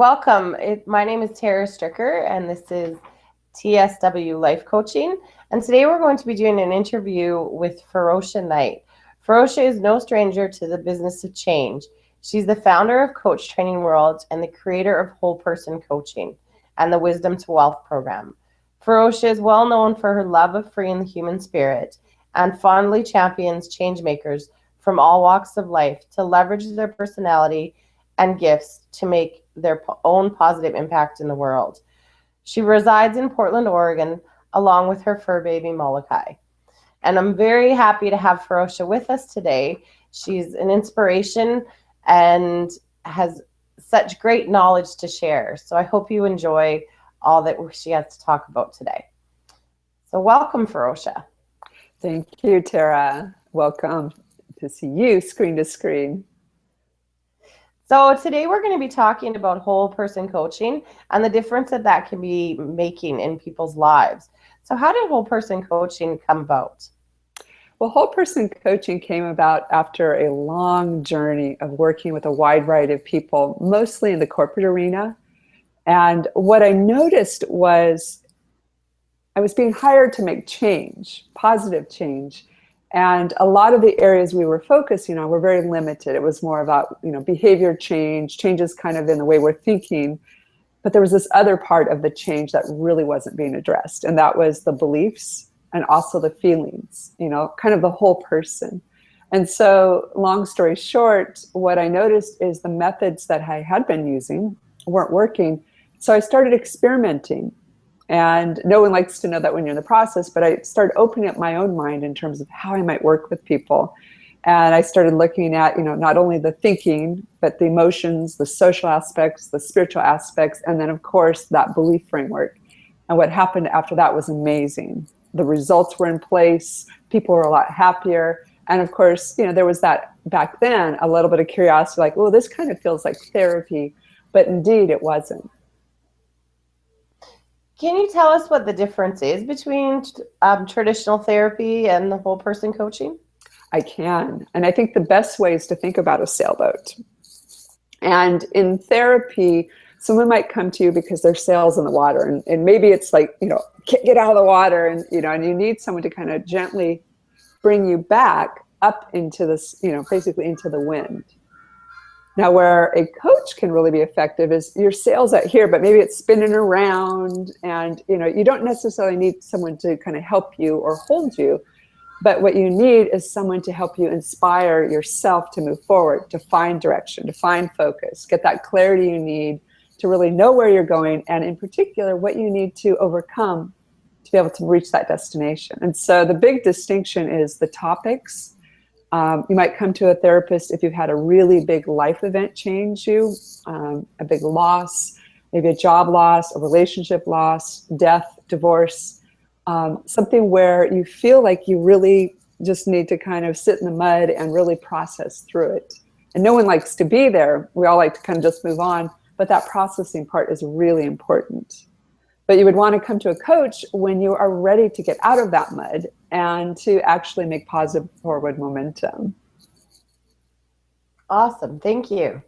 Welcome. My name is Tara Stricker, and this is TSW Life Coaching. And today we're going to be doing an interview with Feroshia Knight. Feroshia is no stranger to the business of change. She's the founder of Coach Training World and the creator of Whole Person Coaching and the Wisdom to Wealth program. Feroshia is well known for her love of freeing the human spirit and fondly champions change makers from all walks of life to leverage their personality and gifts to make their own positive impact in the world. She resides in Portland, Oregon, along with her fur baby Molokai. And I'm very happy to have Feroshia with us today. She's an inspiration and has such great knowledge to share. So I hope you enjoy all that she has to talk about today. So welcome, Feroshia. Thank you, Tara. Welcome to see you screen to screen. So today we're going to be talking about whole person coaching and the difference that can be making in people's lives. So how did whole person coaching come about? Well, whole person coaching came about after a long journey of working with a wide variety of people, mostly in the corporate arena. And what I noticed was I was being hired to make change, positive change. And a lot of the areas we were focusing on were very limited. It was more about, behavior change, changes kind of in the way we're thinking. But there was this other part of the change that really wasn't being addressed. And that was the beliefs and also the feelings, kind of the whole person. And so long story short, what I noticed is the methods that I had been using weren't working. So I started experimenting. And no one likes to know that when you're in the process, but I started opening up my own mind in terms of how I might work with people. And I started looking at, not only the thinking, but the emotions, the social aspects, the spiritual aspects, and then of course that belief framework. And what happened after that was amazing. The results were in place, people were a lot happier. And of course, there was that back then, a little bit of curiosity, like, oh, this kind of feels like therapy, but indeed it wasn't. Can you tell us what the difference is between traditional therapy and the whole person coaching? I can. And I think the best way is to think about a sailboat. And in therapy, someone might come to you because their sail's in the water. And maybe it's like, can't get out of the water. And, and you need someone to kind of gently bring you back up into this, basically into the wind. Now, where a coach can really be effective is your sail's out here, but maybe it's spinning around and, you don't necessarily need someone to kind of help you or hold you. But what you need is someone to help you inspire yourself to move forward, to find direction, to find focus, get that clarity you need to really know where you're going. And in particular, what you need to overcome to be able to reach that destination. And so the big distinction is the topics. You might come to a therapist if you've had a really big life event change you, a big loss, maybe a job loss, a relationship loss, death, divorce, something where you feel like you really just need to kind of sit in the mud and really process through it. And no one likes to be there. We all like to kind of just move on, but that processing part is really important. But you would want to come to a coach when you are ready to get out of that mud and to actually make positive forward momentum. Awesome. Thank you.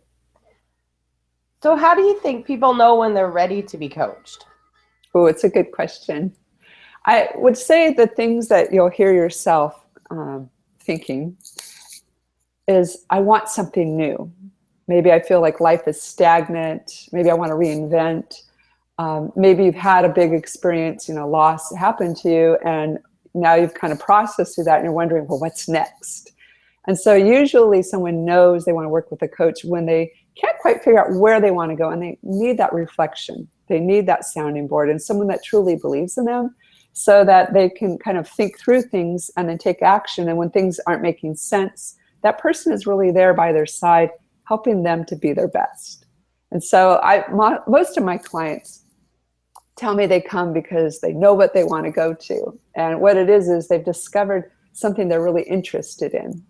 So how do you think people know when they're ready to be coached? Oh, it's a good question. I would say the things that you'll hear yourself thinking is, I want something new. Maybe I feel like life is stagnant. Maybe I want to reinvent. Maybe you've had a big experience, loss happened to you, and now you've kind of processed through that and you're wondering, well, what's next? And so usually someone knows they want to work with a coach when they can't quite figure out where they want to go, and they need that reflection. They need that sounding board and someone that truly believes in them so that they can kind of think through things and then take action. And when things aren't making sense, that person is really there by their side, helping them to be their best. And so most of my clients tell me they come because they know what they want to go to. And what it is they've discovered something they're really interested in.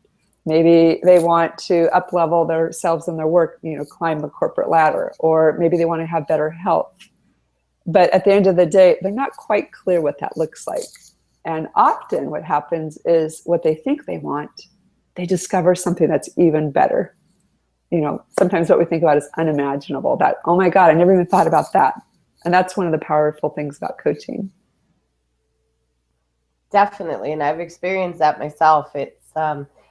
Maybe they want to up-level themselves in their work, climb the corporate ladder, or maybe they want to have better health. But at the end of the day, they're not quite clear what that looks like. And often what happens is what they think they want, they discover something that's even better. sometimes what we think about is unimaginable, that, oh my God, I never even thought about that. And that's one of the powerful things about coaching. Definitely. And I've experienced that myself. It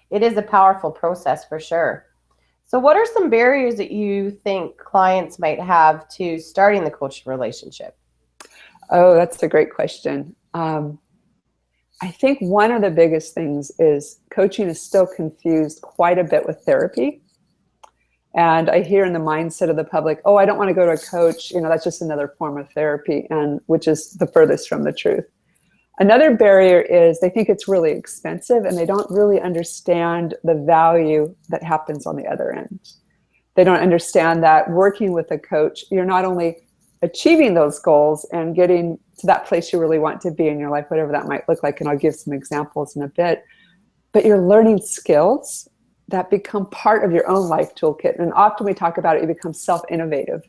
is a powerful process for sure. So what are some barriers that you think clients might have to starting the coaching relationship? Oh, that's a great question. I think one of the biggest things is coaching is still confused quite a bit with therapy. And I hear in the mindset of the public, oh, I don't want to go to a coach. That's just another form of therapy, and which is the furthest from the truth. Another barrier is they think it's really expensive and they don't really understand the value that happens on the other end. They don't understand that working with a coach, you're not only achieving those goals and getting to that place you really want to be in your life, whatever that might look like, and I'll give some examples in a bit, but you're learning skills that become part of your own life toolkit. And often we talk about it, you become self-innovative.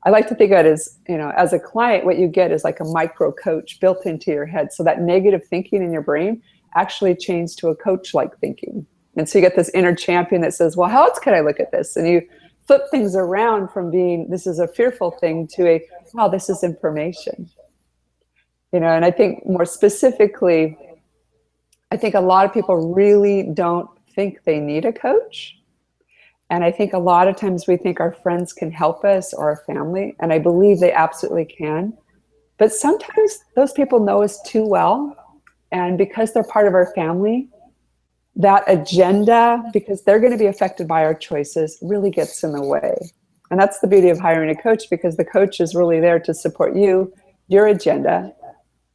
I like to think of it as, as a client, what you get is like a micro coach built into your head. So that negative thinking in your brain actually changes to a coach-like thinking. And so you get this inner champion that says, well, how else can I look at this? And you flip things around from being, this is a fearful thing, to a, wow, this is information. And I think more specifically, I think a lot of people really don't think they need a coach. And I think a lot of times we think our friends can help us, or our family, and I believe they absolutely can. But sometimes those people know us too well, and because they're part of our family, that agenda, because they're going to be affected by our choices, really gets in the way. And that's the beauty of hiring a coach, because the coach is really there to support you, your agenda,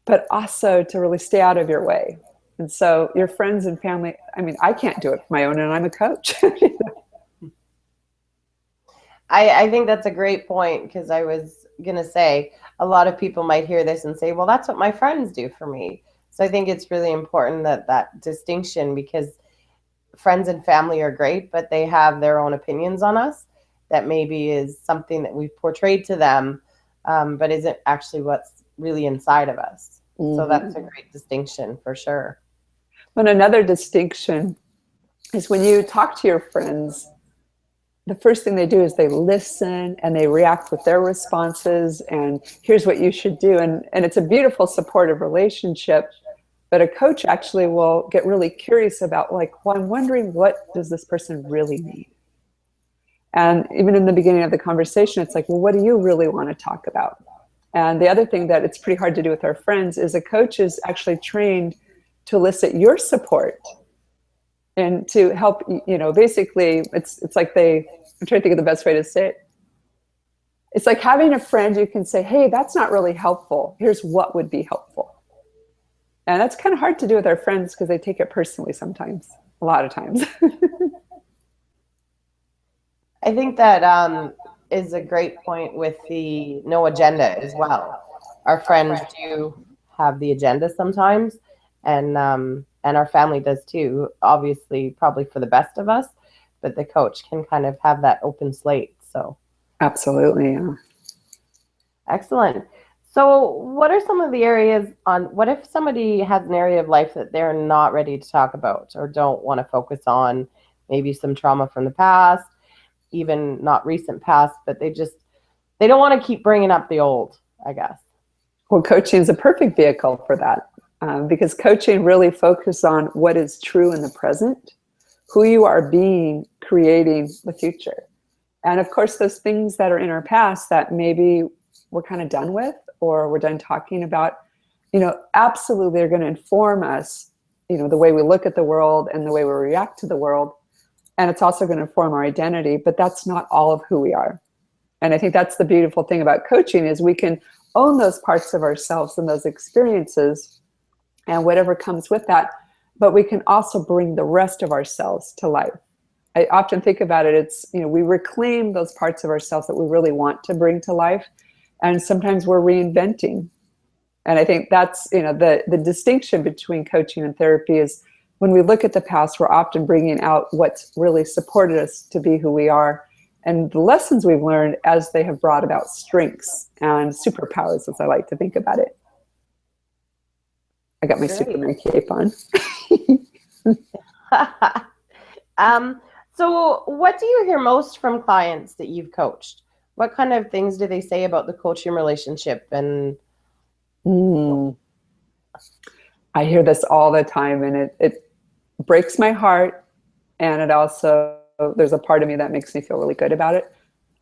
but also to really stay out of your way. And so your friends and family, I can't do it for my own, and I'm a coach. I think that's a great point, because I was going to say a lot of people might hear this and say, well, that's what my friends do for me. So I think it's really important that distinction, because friends and family are great, but they have their own opinions on us that maybe is something that we've portrayed to them, but isn't actually what's really inside of us. Mm-hmm. So that's a great distinction for sure. And another distinction is when you talk to your friends, the first thing they do is they listen and they react with their responses, and here's what you should do. And it's a beautiful supportive relationship, but a coach actually will get really curious about, like, well, I'm wondering, what does this person really need? And even in the beginning of the conversation, it's like, well, what do you really want to talk about? And the other thing that it's pretty hard to do with our friends is a coach is actually trained to elicit your support and to help, basically it's like I'm trying to think of the best way to say it. It's like having a friend you can say, hey, that's not really helpful. Here's what would be helpful. And that's kind of hard to do with our friends, because they take it personally sometimes, a lot of times. I think that is a great point with the no agenda as well. Our friends do have the agenda sometimes, and our family does too, obviously, probably for the best of us, but the coach can kind of have that open slate. So absolutely, yeah. Excellent. So what are some of the areas what if somebody has an area of life that they're not ready to talk about, or don't want to focus on, maybe some trauma from the past, even not recent past, but they don't want to keep bringing up the old, I guess? Well, coaching is a perfect vehicle for that. Because coaching really focuses on what is true in the present, who you are being, creating the future. And of course, those things that are in our past that maybe we're kind of done with, or we're done talking about, absolutely are going to inform us, the way we look at the world and the way we react to the world. And it's also going to inform our identity, but that's not all of who we are. And I think that's the beautiful thing about coaching, is we can own those parts of ourselves and those experiences and whatever comes with that, but we can also bring the rest of ourselves to life. I often think about it, it's, we reclaim those parts of ourselves that we really want to bring to life, and sometimes we're reinventing. And I think that's, the distinction between coaching and therapy is, when we look at the past, we're often bringing out what's really supported us to be who we are, and the lessons we've learned as they have brought about strengths and superpowers, as I like to think about it. I got my Superman cape on. So, what do you hear most from clients that you've coached? What kind of things do they say about the coaching relationship? And Mm, I hear this all the time, and it breaks my heart. And it also, there's a part of me that makes me feel really good about it.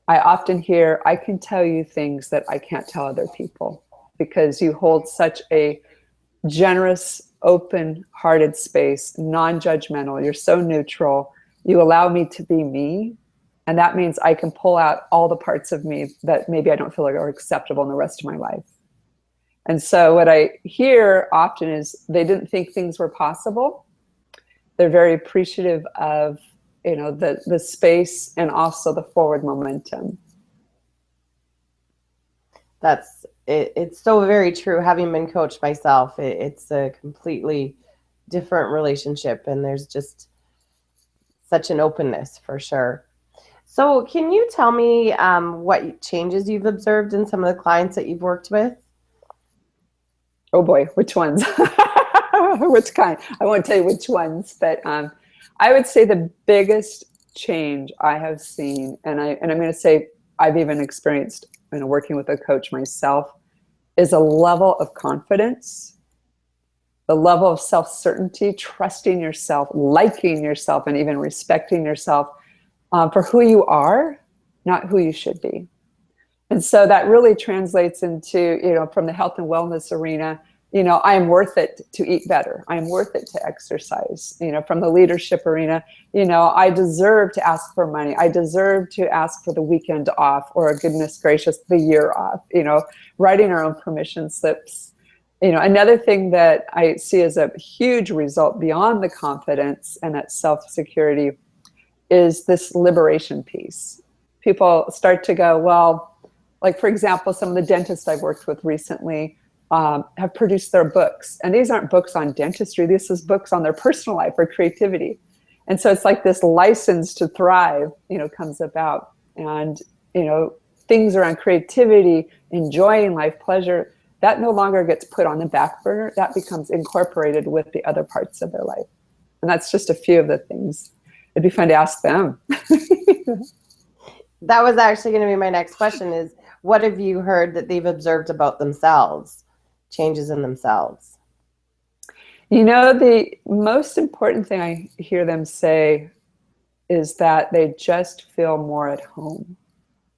I often hear, I can tell you things that I can't tell other people because you hold such a generous, open-hearted space, non-judgmental. You're so neutral. You allow me to be me. And that means I can pull out all the parts of me that maybe I don't feel like are acceptable in the rest of my life. And so what I hear often is they didn't think things were possible. They're very appreciative of, the space and also the forward momentum. that's it, it's so very true. Having been coached myself, it's a completely different relationship, and there's just such an openness for sure. So, can you tell me what changes you've observed in some of the clients that you've worked with? Oh boy, which ones? Which kind? I won't tell you which ones, but I would say the biggest change I have seen, and I'm going to say I've even experienced, working with a coach myself, is a level of confidence, the level of self-certainty, trusting yourself, liking yourself, and even respecting yourself for who you are, not who you should be. And so that really translates into, from the health and wellness arena, I am worth it to eat better. I am worth it to exercise. From the leadership arena, I deserve to ask for money. I deserve to ask for the weekend off, or goodness gracious, the year off, writing our own permission slips. Another thing that I see as a huge result beyond the confidence and that self-security is this liberation piece. People start to go, well, like, for example, some of the dentists I've worked with recently have produced their books. And these aren't books on dentistry. This is books on their personal life or creativity. And so it's like this license to thrive, comes about. And, things around creativity, enjoying life, pleasure, that no longer gets put on the back burner. That becomes incorporated with the other parts of their life. And that's just a few of the things. It'd be fun to ask them. That was actually going to be my next question is, what have you heard that they've observed about themselves, changes in themselves? The most important thing I hear them say is that they just feel more at home,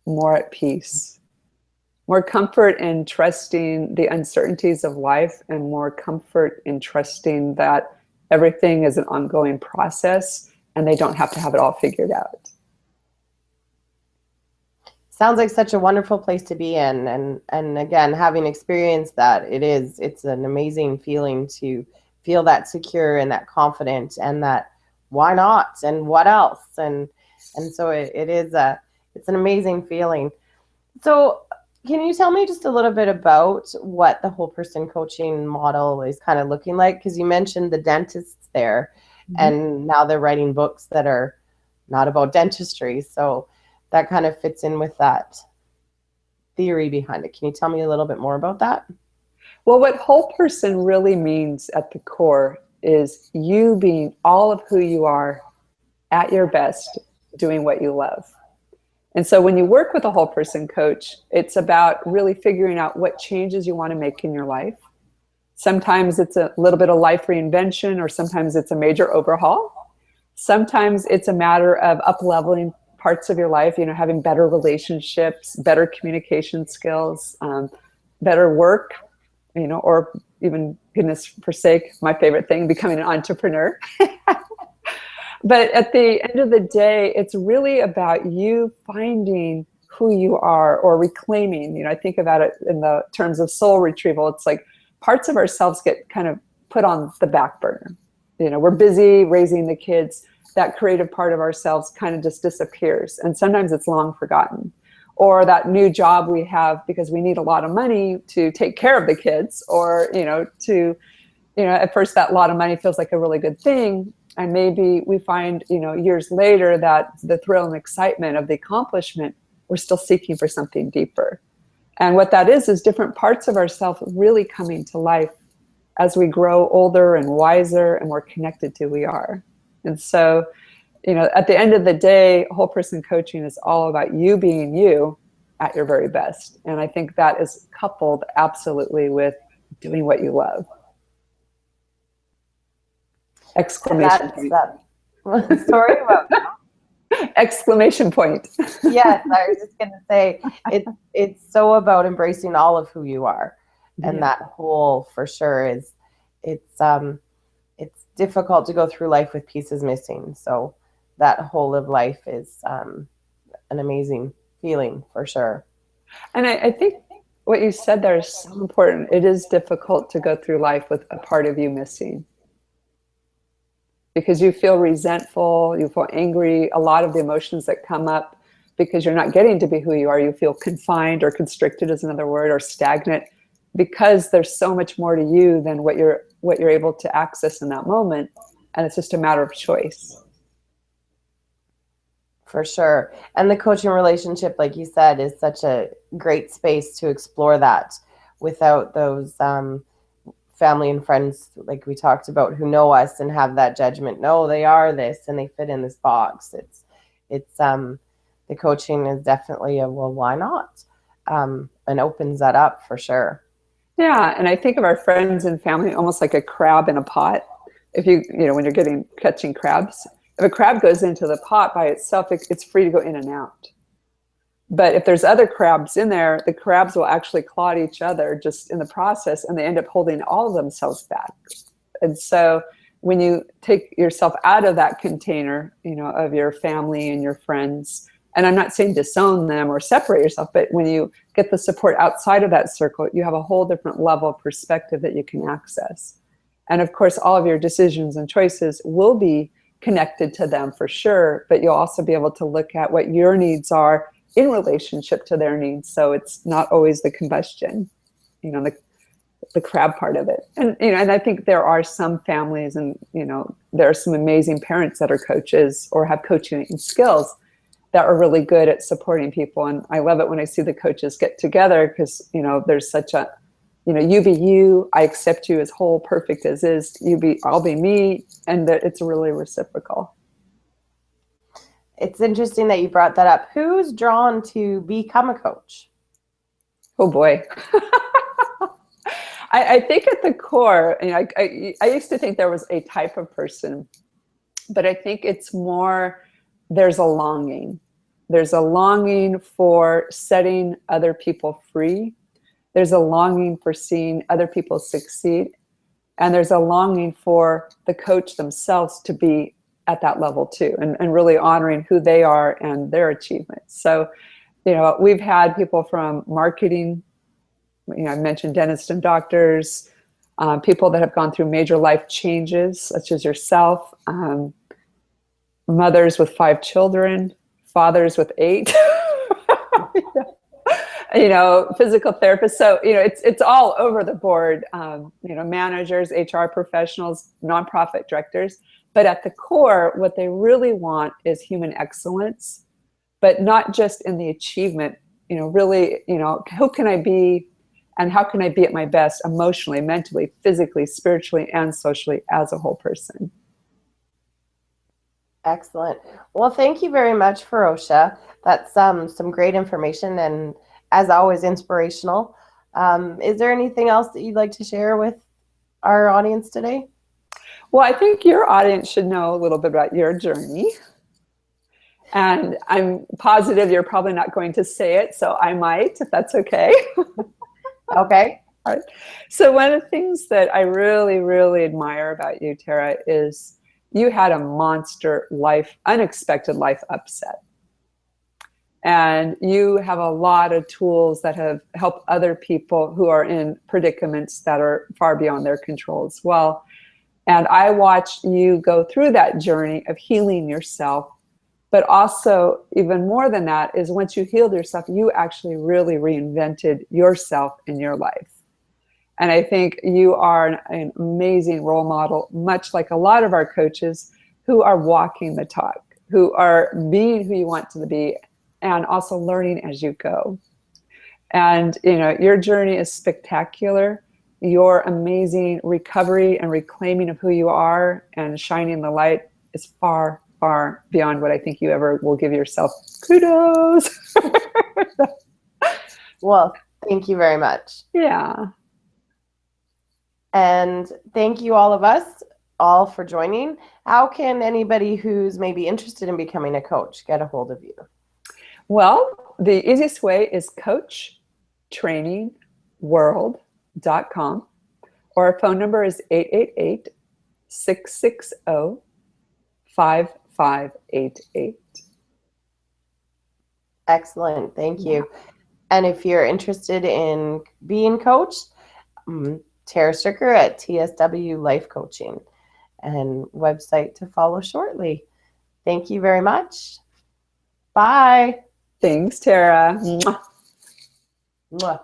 more at peace, more comfort in trusting the uncertainties of life, and more comfort in trusting that everything is an ongoing process and they don't have to have it all figured out. Sounds like such a wonderful place to be in. And again, having experienced that, it's an amazing feeling to feel that secure and that confident and that why not and what else. And so it's an amazing feeling. So can you tell me just a little bit about what the whole person coaching model is kind of looking like? Because you mentioned the dentists there, and now they're writing books that are not about dentistry. So that kind of fits in with that theory behind it. Can you tell me a little bit more about that? Well, what whole person really means at the core is you being all of who you are at your best, doing what you love. And so when you work with a whole person coach, it's about really figuring out what changes you want to make in your life. Sometimes it's a little bit of life reinvention, or sometimes it's a major overhaul. Sometimes it's a matter of up-leveling parts of your life, having better relationships, better communication skills, better work, or even, goodness forsake, my favorite thing, becoming an entrepreneur. But at the end of the day, it's really about you finding who you are, or reclaiming. I think about it in the terms of soul retrieval. It's like parts of ourselves get kind of put on the back burner. We're busy raising the kids. That creative part of ourselves kind of just disappears. And sometimes it's long forgotten. Or that new job we have because we need a lot of money to take care of the kids, or, at first that lot of money feels like a really good thing. And maybe we find, years later that the thrill and excitement of the accomplishment, we're still seeking for something deeper. And what that is different parts of ourselves really coming to life as we grow older and wiser and more connected to who we are. And so, at the end of the day, whole person coaching is all about you being you at your very best. And I think that is coupled absolutely with doing what you love. Exclamation point. Sorry about Exclamation point. Yes, I was just going to say it's so about embracing all of who you are, and that whole for sure is it's difficult to go through life with pieces missing. So that whole of life is an amazing feeling for sure. And I think what you said there is so important. It is difficult to go through life with a part of you missing, because you feel resentful, you feel angry, a lot of the emotions that come up because you're not getting to be who you are. You feel confined, or constricted is another word, or stagnant, because there's so much more to you than what you're able to access in that moment. And it's just a matter of choice. For sure. And the coaching relationship, like you said, is such a great space to explore that without those family and friends, like we talked about, who know us and have that judgment. No, they are this and they fit in this box. It's the coaching is definitely a, well, why not? And opens that up for sure. Yeah. And I think of our friends and family almost like a crab in a pot. If when you're catching crabs, if a crab goes into the pot by itself, it's free to go in and out. But if there's other crabs in there, the crabs will actually claw at each other just in the process, and they end up holding all of themselves back. And so when you take yourself out of that container, of your family and your friends, and I'm not saying disown them or separate yourself, but when you get the support outside of that circle, you have a whole different level of perspective that you can access. And of course, all of your decisions and choices will be connected to them for sure, but you'll also be able to look at what your needs are in relationship to their needs. So it's not always the combustion, the crab part of it. And, and I think there are some families and, there are some amazing parents that are coaches or have coaching skills that are really good at supporting people. And I love it when I see the coaches get together, because, there's such a, you be you, I accept you as whole, perfect as is, I'll be me. And that it's really reciprocal. It's interesting that you brought that up. Who's drawn to become a coach? Oh boy. I think at the core, I used to think there was a type of person, but I think it's more, there's a longing. There's a longing for setting other people free. There's a longing for seeing other people succeed. And there's a longing for the coach themselves to be at that level too, and really honoring who they are and their achievements. So, we've had people from marketing, I mentioned dentists and doctors, people that have gone through major life changes, such as yourself, mothers with 5 children, fathers with 8, physical therapists. So, it's all over the board, managers, HR professionals, nonprofit directors. But at the core, what they really want is human excellence, but not just in the achievement, really, who can I be and how can I be at my best emotionally, mentally, physically, spiritually, and socially as a whole person. Excellent. Well, thank you very much, Feroshia. That's some great information and, as always, inspirational. Is there anything else that you'd like to share with our audience today? Well, I think your audience should know a little bit about your journey. And I'm positive you're probably not going to say it, so I might, if that's okay. Okay. All right. So one of the things that I really, really admire about you, Tara, is you had a monster unexpected life upset. And you have a lot of tools that have helped other people who are in predicaments that are far beyond their control as well. And I watched you go through that journey of healing yourself. But also, even more than that, is once you healed yourself, you actually really reinvented yourself in your life. And I think you are an amazing role model, much like a lot of our coaches who are walking the talk, who are being who you want to be, and also learning as you go. And, your journey is spectacular. Your amazing recovery and reclaiming of who you are and shining the light is far, far beyond what I think you ever will give yourself. Kudos. Well, thank you very much. Yeah. And thank you all for joining. How can anybody who's maybe interested in becoming a coach get a hold of you? Well, the easiest way is coachtrainingworld.com, or our phone number is 888-660-5588. Excellent. Thank you. And if you're interested in being coached, Tara Stricker at TSW Life Coaching, and website to follow shortly. Thank you very much. Bye. Thanks, Tara. Mwah.